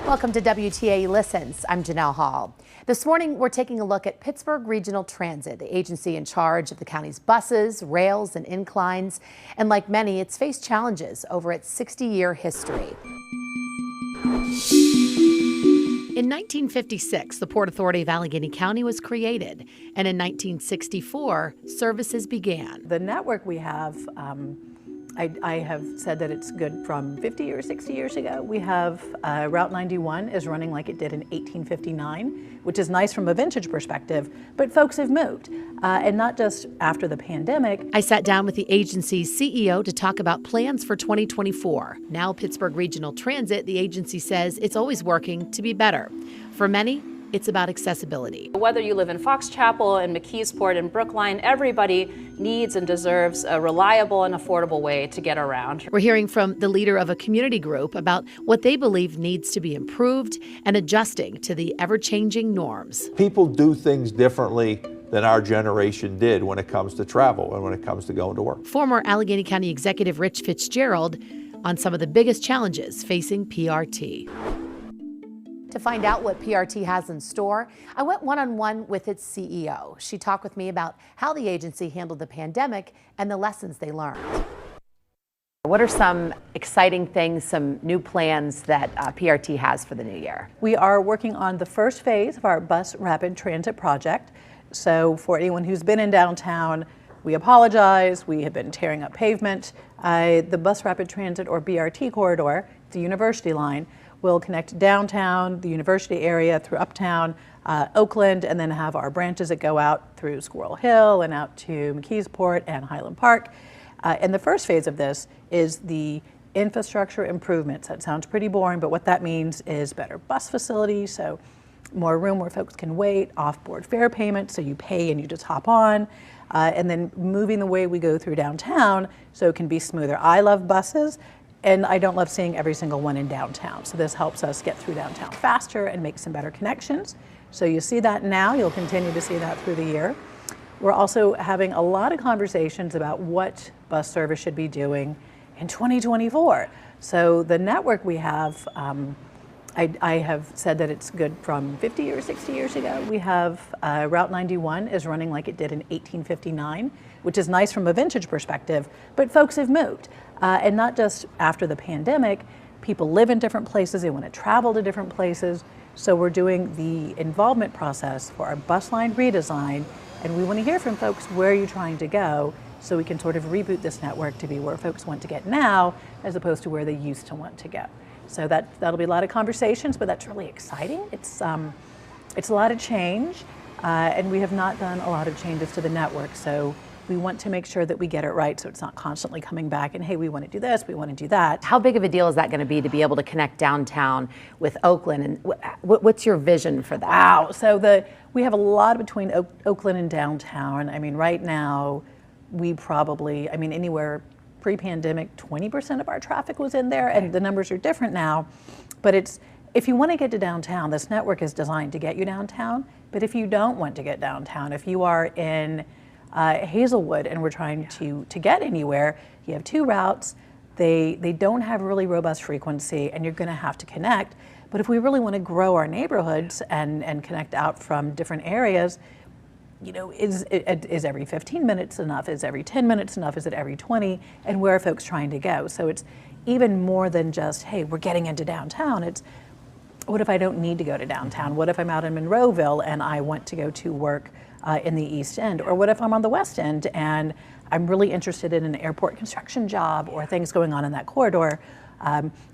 Welcome to WTAE Listens. I'm Janelle Hall. This morning, we're taking a look at Pittsburgh Regional Transit, the agency in charge of the county's buses, rails, and inclines. And like many, it's faced challenges over its 60-year history. In 1956, the Port Authority of Allegheny County was created, and in 1964, services began. The network we have, I have said that it's good from 50 or 60 years ago. We have Route 91 is running like it did in 1859, which is nice from a vintage perspective, but folks have moved, and not just after the pandemic. I sat down with the agency's CEO to talk about plans for 2024. Now Pittsburgh Regional Transit, the agency says it's always working to be better. For many, it's about accessibility. Whether you live in Fox Chapel, in McKeesport, in Brookline, everybody needs and deserves a reliable and affordable way to get around. We're hearing from the leader of a community group about what they believe needs to be improved and adjusting to the ever-changing norms. People do things differently than our generation did when it comes to travel and when it comes to going to work. Former Allegheny County Executive Rich Fitzgerald on some of the biggest challenges facing PRT. To find out what PRT has in store, I went one-on-one with its CEO. She talked with me about how the agency handled the pandemic and the lessons they learned. What are some exciting things, some new plans that PRT has for the new year? We are working on the first phase of our bus rapid transit project. So for anyone who's been in downtown, we apologize. We have been tearing up pavement. The bus rapid transit, or BRT corridor, the University line, will connect downtown, the university area, through uptown, Oakland, and then have our branches that go out through Squirrel Hill and out to McKeesport and Highland Park. And the first phase of this is the infrastructure improvements. That sounds pretty boring, but what that means is better bus facilities, so more room where folks can wait, off-board fare payments, so you pay and you just hop on, and then moving the way we go through downtown so it can be smoother. I love buses, and I don't love seeing every single one in downtown. So this helps us get through downtown faster and make some better connections. So you see that now, you'll continue to see that through the year. We're also having a lot of conversations about what bus service should be doing in 2024. So the network we have, I have said that it's good from 50 or 60 years ago. We have Route 91 is running like it did in 1859, which is nice from a vintage perspective, but folks have moved. And not just after the pandemic, people live in different places, they want to travel to different places. So we're doing the involvement process for our bus line redesign, and we want to hear from folks, where are you trying to go, so we can sort of reboot this network to be where folks want to get now, as opposed to where they used to want to go. So that'll be a lot of conversations, but that's really exciting. It's a lot of change, and we have not done a lot of changes to the network. So we want to make sure that we get it right, so it's not constantly coming back and, hey, we want to do this, we want to do that. How big of a deal is that going to be to be able to connect downtown with Oakland? And what's your vision for that? Wow, so we have a lot between Oakland and downtown. I mean, right now, we probably, anywhere pre-pandemic, 20% of our traffic was in there, and the numbers are different now. But if you want to get to downtown, this network is designed to get you downtown. But if you don't want to get downtown, if you are in Hazelwood and we're trying to get anywhere, you have two routes. They don't have really robust frequency, and you're going to have to connect. But if we really want to grow our neighborhoods and connect out from different areas, is every 15 minutes enough? Is every 10 minutes enough? Is it every 20? And where are folks trying to go? So it's even more than just, hey, we're getting into downtown. It's, what if I don't need to go to downtown? What if I'm out in Monroeville and I want to go to work in the East End? Or what if I'm on the West End and I'm really interested in an airport construction job or things going on in that corridor?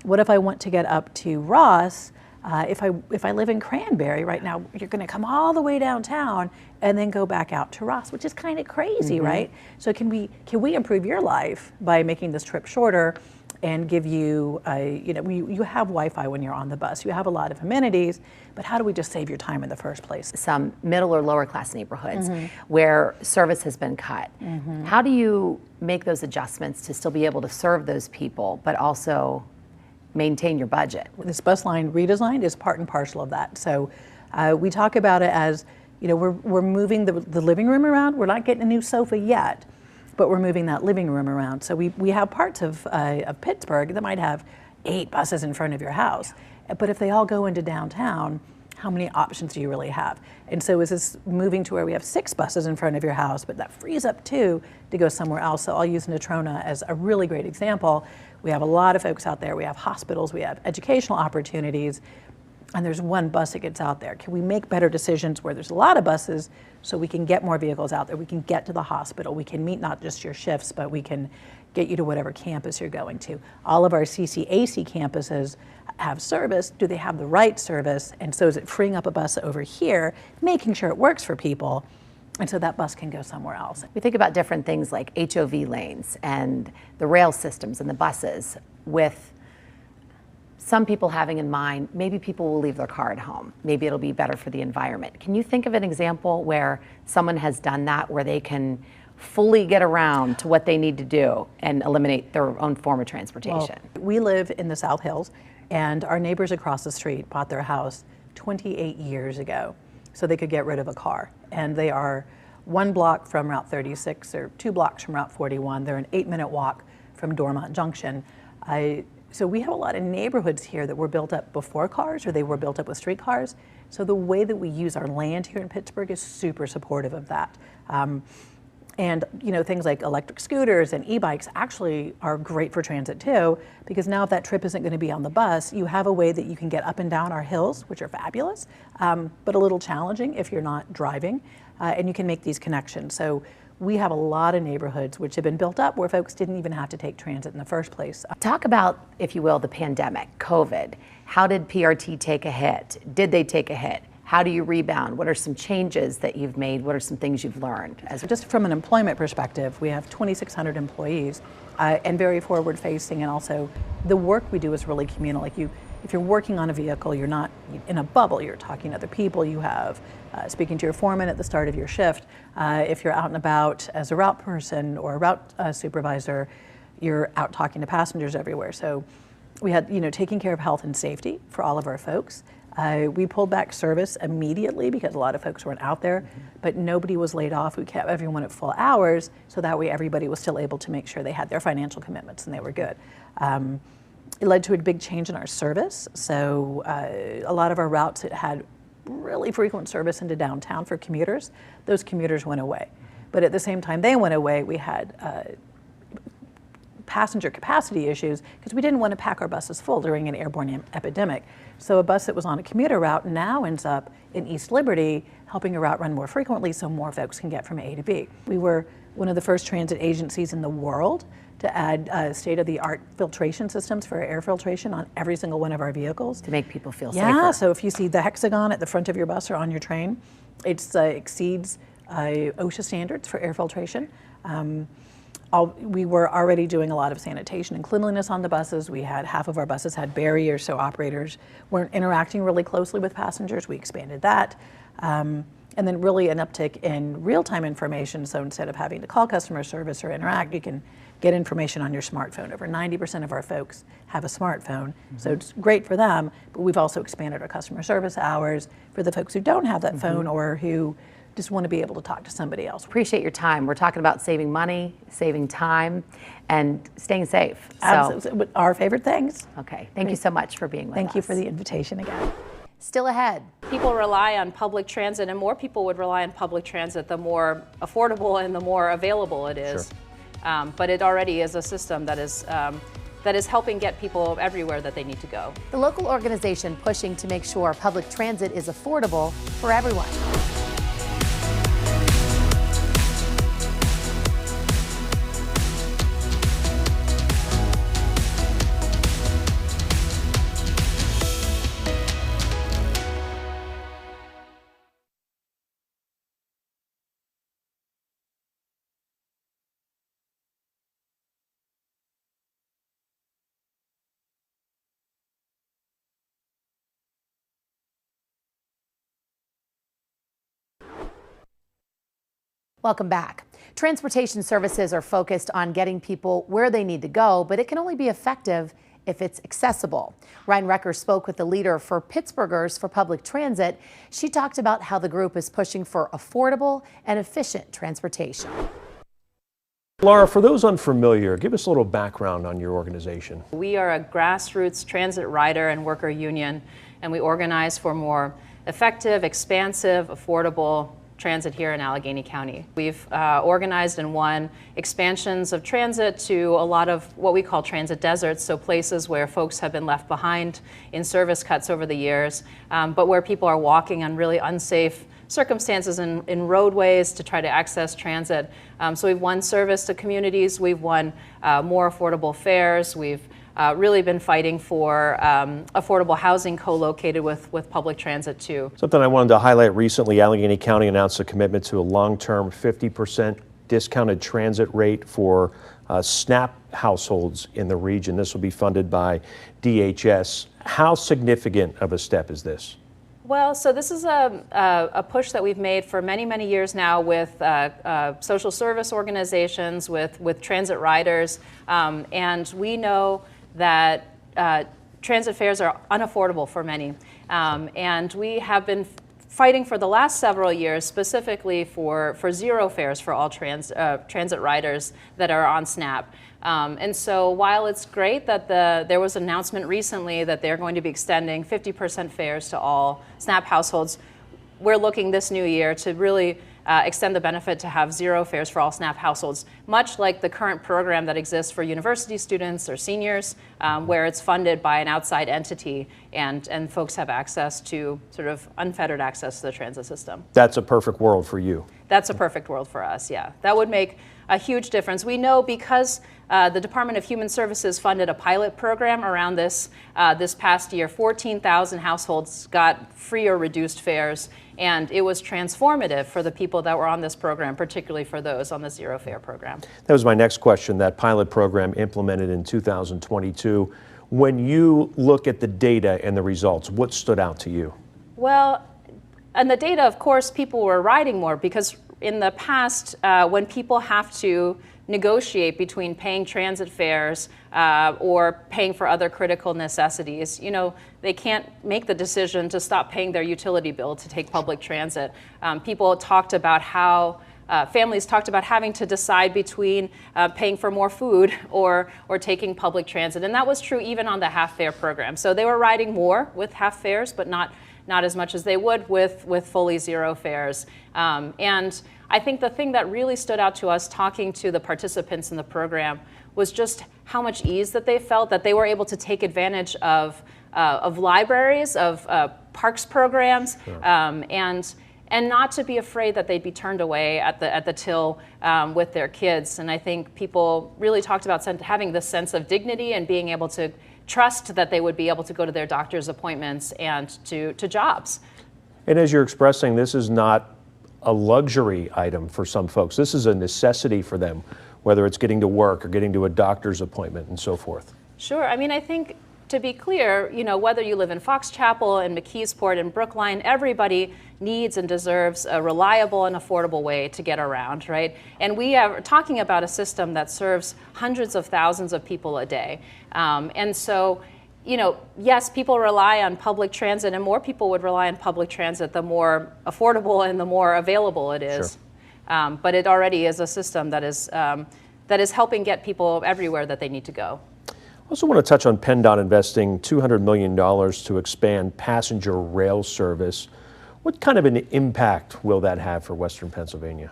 What if I want to get up to Ross? If I live in Cranberry right now, you're going to come all the way downtown and then go back out to Ross, which is kind of crazy, right? So can we improve your life by making this trip shorter and give you, you have Wi-Fi when you're on the bus, you have a lot of amenities, but how do we just save your time in the first place? Some middle or lower class neighborhoods where service has been cut. How do you make those adjustments to still be able to serve those people, but also maintain your budget? This bus line redesign is part and parcel of that. So we talk about it as, we're moving the living room around. We're not getting a new sofa yet, but we're moving that living room around. So we have parts of Pittsburgh that might have 8 buses in front of your house. But if they all go into downtown, how many options do you really have? And so is this moving to where we have 6 buses in front of your house, but that frees up 2 to go somewhere else? So I'll use Natrona as a really great example. We have a lot of folks out there. We have hospitals, we have educational opportunities, and there's 1 bus that gets out there. Can we make better decisions where there's a lot of buses so we can get more vehicles out there? We can get to the hospital. We can meet not just your shifts, but we can get you to whatever campus you're going to. All of our CCAC campuses have service. Do they have the right service? And so is it freeing up a bus over here, making sure it works for people, and so that bus can go somewhere else? We think about different things like HOV lanes and the rail systems and the buses, with some people having in mind, maybe people will leave their car at home. Maybe it'll be better for the environment. Can you think of an example where someone has done that, where they can fully get around to what they need to do and eliminate their own form of transportation? Well, we live in the South Hills, and our neighbors across the street bought their house 28 years ago so they could get rid of a car. And they are 1 block from Route 36 or 2 blocks from Route 41. They're an 8-minute walk from Dormont Junction. So we have a lot of neighborhoods here that were built up before cars, or they were built up with streetcars. So the way that we use our land here in Pittsburgh is super supportive of that. And things like electric scooters and e-bikes actually are great for transit too, because now if that trip isn't going to be on the bus, you have a way that you can get up and down our hills, which are fabulous, but a little challenging if you're not driving, and you can make these connections. So we have a lot of neighborhoods which have been built up where folks didn't even have to take transit in the first place. Talk about, if you will, the pandemic, COVID. How did PRT take a hit? Did they take a hit? How do you rebound? What are some changes that you've made? What are some things you've learned? Just from an employment perspective, we have 2,600 employees and very forward facing, and also the work we do is really communal. Like if you're working on a vehicle, you're not in a bubble, you're talking to other people, you have speaking to your foreman at the start of your shift. If you're out and about as a route person or a route supervisor, you're out talking to passengers everywhere. So we had, taking care of health and safety for all of our folks. We pulled back service immediately because a lot of folks weren't out there, but nobody was laid off. We kept everyone at full hours, so that way everybody was still able to make sure they had their financial commitments and they were good. It led to a big change in our service. So a lot of our routes that had really frequent service into downtown for commuters, those commuters went away. But at the same time they went away, we had passenger capacity issues because we didn't want to pack our buses full during an airborne epidemic. So a bus that was on a commuter route now ends up in East Liberty, helping a route run more frequently so more folks can get from A to B. We were one of the first transit agencies in the world to add state-of-the-art filtration systems for air filtration on every single one of our vehicles. To make people feel safer. Yeah, so if you see the hexagon at the front of your bus or on your train, it exceeds OSHA standards for air filtration. We were already doing a lot of sanitation and cleanliness on the buses. We had half of our buses had barriers, so operators weren't interacting really closely with passengers. We expanded that. And then really an uptick in real-time information. So instead of having to call customer service or interact, you can get information on your smartphone. Over 90% of our folks have a smartphone, so it's great for them, but we've also expanded our customer service hours for the folks who don't have that phone or who just want to be able to talk to somebody else. Appreciate your time. We're talking about saving money, saving time, and staying safe. Absolutely. Our favorite things. Okay, thank you so much for being with us. Thank you for the invitation again. Still ahead. People rely on public transit, and more people would rely on public transit the more affordable and the more available it is. Sure. But it already is a system that is helping get people everywhere that they need to go. The local organization pushing to make sure public transit is affordable for everyone. Welcome back. Transportation services are focused on getting people where they need to go, but it can only be effective if it's accessible. Ryan Recker spoke with the leader for Pittsburghers for Public Transit. She talked about how the group is pushing for affordable and efficient transportation. Laura, for those unfamiliar, give us a little background on your organization. We are a grassroots transit rider and worker union, and we organize for more effective, expansive, affordable transit here in Allegheny County. We've organized and won expansions of transit to a lot of what we call transit deserts, so places where folks have been left behind in service cuts over the years, but where people are walking on really unsafe circumstances in roadways to try to access transit. So we've won service to communities, we've won more affordable fares, we've really been fighting for affordable housing co-located with public transit too. Something I wanted to highlight recently, Allegheny County announced a commitment to a long-term 50% discounted transit rate for SNAP households in the region. This will be funded by DHS. How significant of a step is this? Well, so this is a push that we've made for many, many years now with social service organizations, with transit riders, and we know that transit fares are unaffordable for many. And we have been fighting for the last several years specifically for zero fares for all transit riders that are on SNAP. And so while it's great that there was an announcement recently that they're going to be extending 50% fares to all SNAP households, we're looking this new year to really extend the benefit to have zero fares for all SNAP households, much like the current program that exists for university students or seniors, where it's funded by an outside entity and folks have access to sort of unfettered access to the transit system. That's a perfect world for you. That's a perfect world for us, yeah. That would make a huge difference. We know because the Department of Human Services funded a pilot program around this past year. 14,000 households got free or reduced fares, and it was transformative for the people that were on this program, particularly for those on the zero fare program. That was my next question, that pilot program implemented in 2022. When you look at the data and the results, what stood out to you? Well, and the data, of course, people were riding more because in the past, when people have to negotiate between paying transit fares or paying for other critical necessities, you know, they can't make the decision to stop paying their utility bill to take public transit. People talked about how families talked about having to decide between paying for more food or taking public transit, and that was true even on the half fare program. So they were riding more with half fares, but not as much as they would with fully zero fares. And I think the thing that really stood out to us talking to the participants in the program was just how much ease that they felt, that they were able to take advantage of libraries, of parks programs, sure. And not to be afraid that they'd be turned away at the till with their kids. And I think people really talked about having this sense of dignity and being able to trust that they would be able to go to their doctor's appointments and to jobs. And as you're expressing, this is not a luxury item for some folks. This is a necessity for them, whether it's getting to work or getting to a doctor's appointment and so forth. Sure. I mean, I think to be clear, you know, whether you live in Fox Chapel, in McKeesport, in Brookline, everybody needs and deserves a reliable and affordable way to get around, right? And we are talking about a system that serves hundreds of thousands of people a day. And so, you know, yes, people rely on public transit, and more people would rely on public transit the more affordable and the more available it is. Sure. But it already is a system that is helping get people everywhere that they need to go. I also want to touch on PennDOT investing $200 million to expand passenger rail service. What kind of an impact will that have for Western Pennsylvania?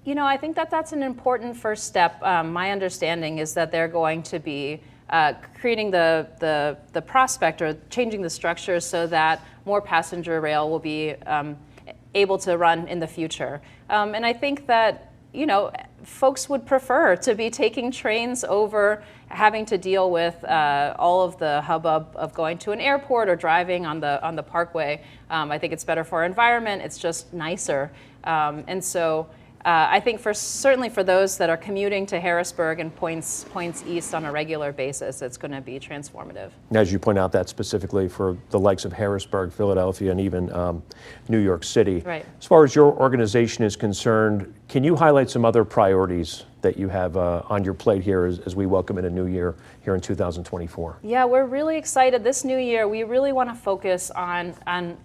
You know, I think that's an important first step. My understanding is that they're going to be creating the prospect or changing the structure so that more passenger rail will be able to run in the future. And I think that, you know, folks would prefer to be taking trains over having to deal with all of the hubbub of going to an airport or driving on the parkway. I think it's better for our environment. It's just nicer. And so I think certainly for those that are commuting to Harrisburg and points east on a regular basis, it's going to be transformative. As you point out, that specifically for the likes of Harrisburg, Philadelphia, and even New York City. Right. As far as your organization is concerned, can you highlight some other priorities that you have on your plate here as we welcome in a new year here in 2024? Yeah, we're really excited. This new year, we really want to focus on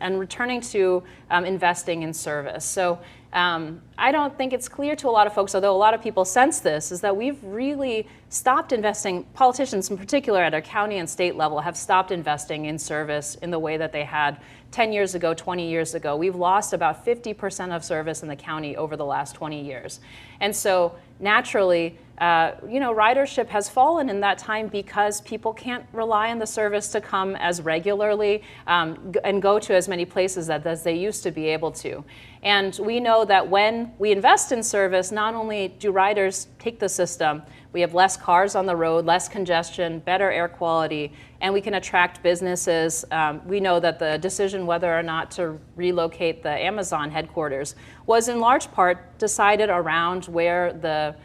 returning to investing in service. So I don't think it's clear to a lot of folks, although a lot of people sense this, is that we've really stopped investing, politicians in particular at our county and state level have stopped investing in service in the way that they had 10 years ago, 20 years ago. We've lost about 50% of service in the county over the last 20 years. And so naturally, ridership has fallen in that time because people can't rely on the service to come as regularly and go to as many places as they used to be able to. And we know that when we invest in service, not only do riders take the system, we have less cars on the road, less congestion, better air quality, and we can attract businesses. We know that the decision whether or not to relocate the Amazon headquarters was in large part decided around where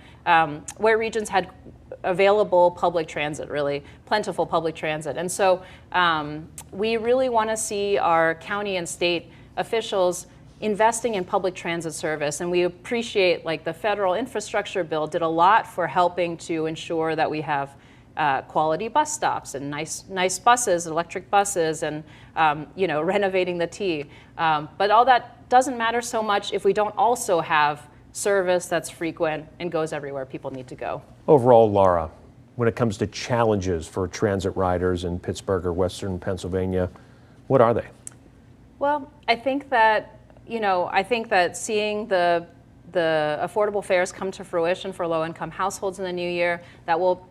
regions had available public transit, really plentiful public transit. And so we really want to see our county and state officials investing in public transit service, and we appreciate, like, the federal infrastructure bill did a lot for helping to ensure that we have quality bus stops and nice buses, electric buses, and renovating the T. But all that doesn't matter so much if we don't also have service that's frequent and goes everywhere people need to go. Overall, Laura, when it comes to challenges for transit riders in Pittsburgh or Western Pennsylvania, what are they? Well, I think that seeing the affordable fares come to fruition for low-income households in the new year, that will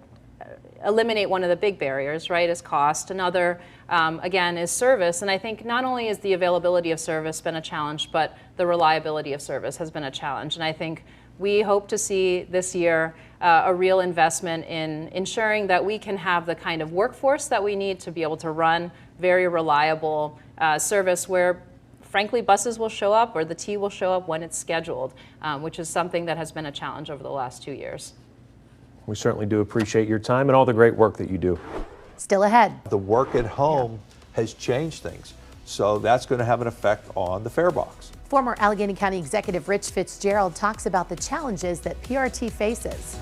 eliminate one of the big barriers, right, is cost. Another, again, is service. And I think not only is the availability of service been a challenge, but the reliability of service has been a challenge. And I think we hope to see this year a real investment in ensuring that we can have the kind of workforce that we need to be able to run very reliable service where, frankly, buses will show up or the T will show up when it's scheduled, which is something that has been a challenge over the last 2 years. We certainly do appreciate your time and all the great work that you do. Still ahead. The work at home has changed things, so that's going to have an effect on the fare box. Former Allegheny County Executive Rich Fitzgerald talks about the challenges that PRT faces.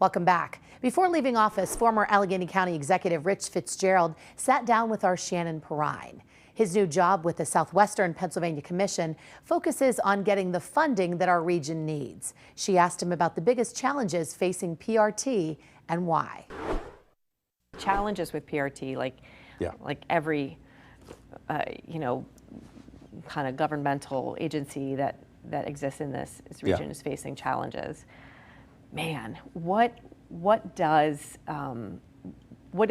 Welcome back. Before leaving office, former Allegheny County Executive Rich Fitzgerald sat down with our Shannon Perrine. His new job with the Southwestern Pennsylvania Commission focuses on getting the funding that our region needs. She asked him about the biggest challenges facing PRT and why. Challenges with PRT, like every kind of governmental agency that exists in this region is facing challenges. Man, what is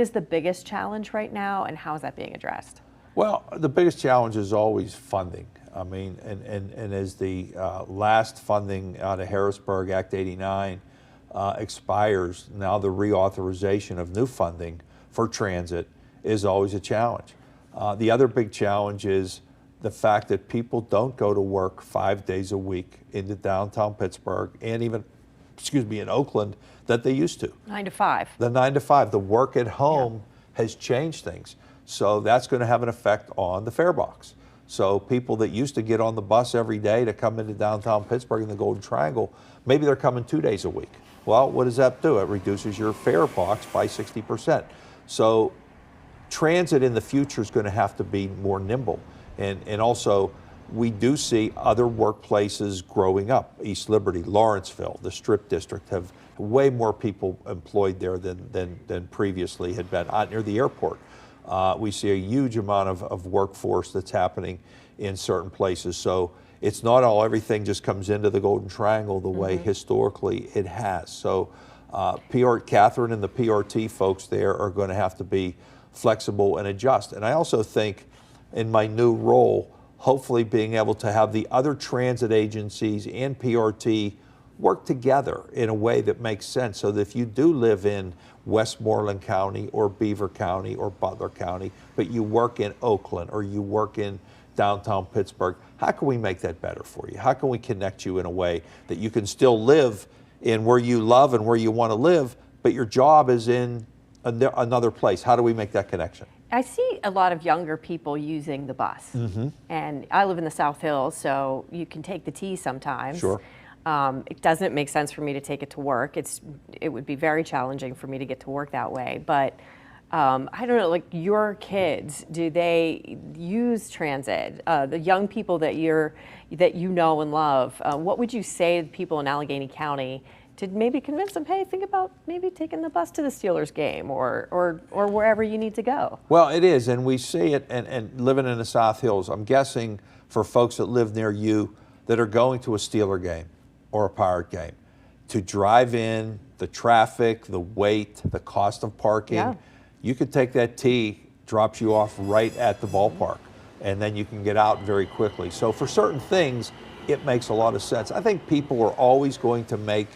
the biggest challenge right now, and how is that being addressed? Well, the biggest challenge is always funding. I mean, and as the last funding out of Harrisburg, Act 89, expires, now the reauthorization of new funding for transit is always a challenge. The other big challenge is the fact that people don't go to work 5 days a week into downtown Pittsburgh and even in Oakland that they used to. 9 to 5. The 9 to 5. The work at home has changed things. So that's going to have an effect on the fare box. So people that used to get on the bus every day to come into downtown Pittsburgh in the Golden Triangle, maybe they're coming 2 days a week. Well, what does that do? It reduces your fare box by 60%. So transit in the future is going to have to be more nimble. And also, we do see other workplaces growing up. East Liberty, Lawrenceville, the Strip District have way more people employed there than previously had been. Out near the airport, we see a huge amount of workforce that's happening in certain places. So it's not all, everything just comes into the Golden Triangle the way historically it has. So Catherine and the PRT folks there are going to have to be flexible and adjust. And I also think in my new role, hopefully being able to have the other transit agencies and PRT work together in a way that makes sense so that if you do live in Westmoreland County or Beaver County or Butler County, but you work in Oakland or you work in downtown Pittsburgh, how can we make that better for you? How can we connect you in a way that you can still live in where you love and where you want to live, but your job is in another place? How do we make that connection? I see a lot of younger people using the bus. And I live in the South Hills, so you can take the T sometimes. Sure. It doesn't make sense for me to take it to work. It would be very challenging for me to get to work that way. But I don't know, like your kids, do they use transit? The young people that you know and love, what would you say to people in Allegheny County to maybe convince them, hey, think about maybe taking the bus to the Steelers game or wherever you need to go? Well, it is, and we see it, and living in the South Hills, I'm guessing for folks that live near you that are going to a Steeler game or a Pirate game, to drive in, the traffic, the wait, the cost of parking, Yeah. you could take that T, drops you off right at the ballpark, and then you can get out very quickly. So for certain things, it makes a lot of sense. I think people are always going to make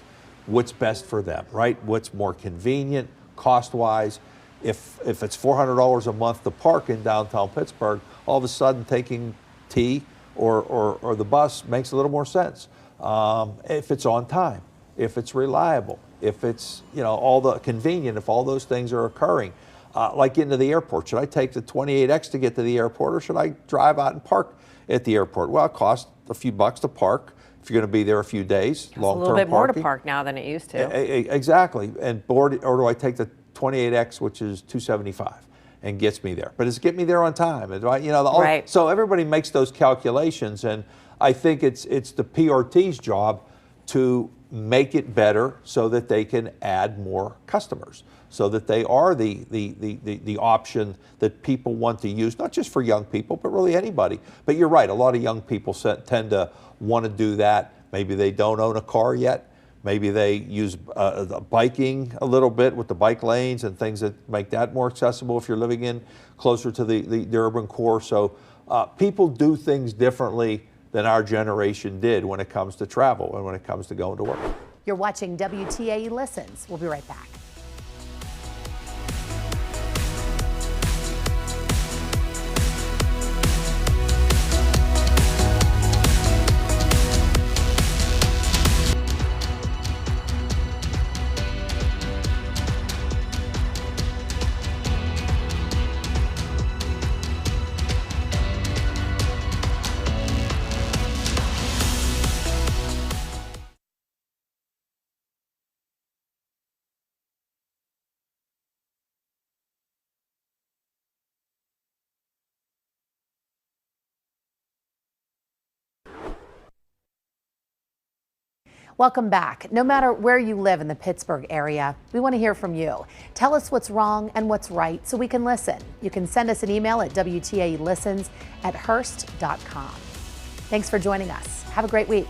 what's best for them, right? What's more convenient, cost-wise. If it's $400 a month to park in downtown Pittsburgh, all of a sudden taking T or the bus makes a little more sense. If it's on time, if it's reliable, if it's, all the convenient, if all those things are occurring. Like getting to the airport, should I take the 28X to get to the airport, or should I drive out and park at the airport? Well, it costs a few bucks to park if you're going to be there a few days, long-term parking. A little bit more to park now than it used to. Exactly. Or do I take the 28X, which is $275, and gets me there? But does it get me there on time? Right. So everybody makes those calculations, and I think it's the PRT's job to make it better so that they can add more customers, so that they are the option that people want to use, not just for young people, but really anybody. But you're right, a lot of young people tend to want to do that. Maybe they don't own a car yet. Maybe they use biking a little bit with the bike lanes and things that make that more accessible if you're living in closer to the urban core. So people do things differently than our generation did when it comes to travel and when it comes to going to work. You're watching WTAE Listens. We'll be right back. Welcome back. No matter where you live in the Pittsburgh area, we want to hear from you. Tell us what's wrong and what's right so we can listen. You can send us an email at WTAElistens@hearst.com. Thanks for joining us. Have a great week.